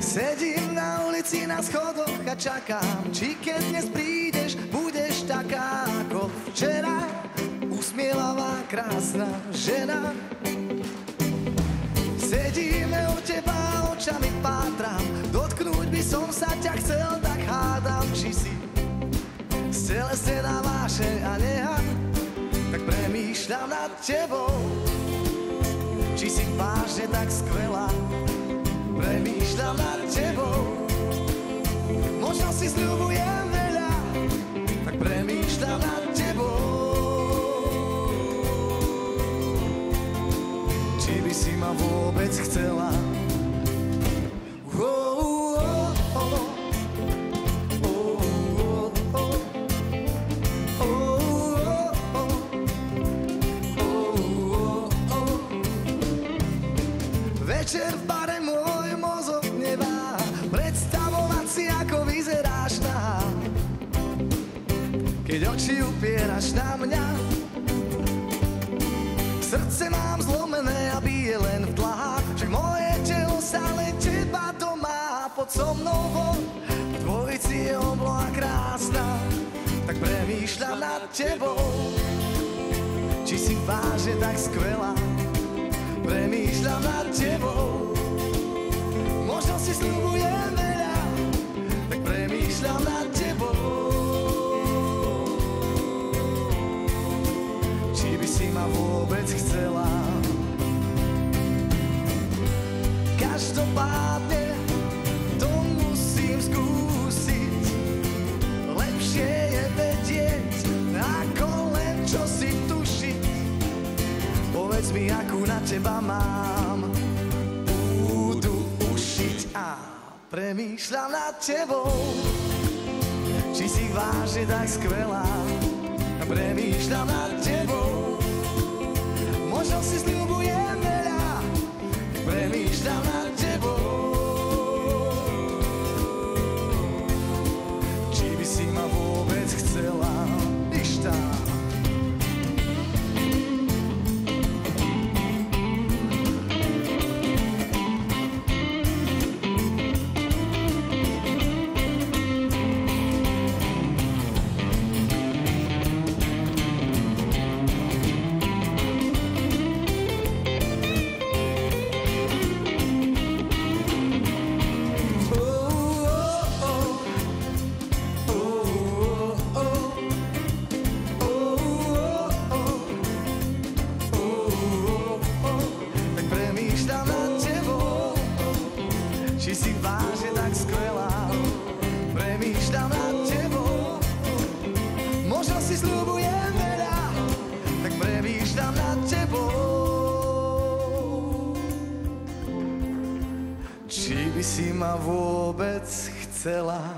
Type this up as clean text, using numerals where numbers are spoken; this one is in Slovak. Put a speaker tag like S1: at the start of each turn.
S1: Sedím na ulici na schodoch a čakám, či keď dnes prídeš, budeš taká ako včera. Usmielavá, krásna žena. Sedíme u teba, očami pátram, dotknúť by som sa ťa chcel, tak hádam, či si stelesnená vášeň a neha. Tak premýšľam nad tebou, či si vážne tak skvelá. Premýšľam nad tebou, možno si sľubujem veľa, tak premýšľam nad tebou. Či by si ma vôbec chcela? Večer v bare môj mozog neváha predstavovať si, ako vyzeráš nahá. Keď oči upieraš na mňa, srdce mám zlomené a bije len v dlahách. Však moje telo stále teba to má. Pod so mnou von v dvojici je obloha krásna. Tak premýšľam nad tebou, či si vážne tak skvelá. Premýšľam nad tebou, možno si sľubujem veľa, tak premýšľam nad tebou. Či by si ma vôbec chcela? Každopádne to musím skúsiť. Lepšie je vedieť, ako len čo si tušiť. Povedz mi, akú na teba mám budú ušiť. A premýšľam nad tebou, či si vážne tak skvelá. A premýšľam nad tebou, možno si sľubujem veľa. Premýšľam nad tebou, či by si ma vôbec chcela. Ištá. Či si vážne tak skvelá, premýšľam nad tebou, možno si sľubujem veľa, tak premýšľam nad tebou. Či by si ma vôbec chcela?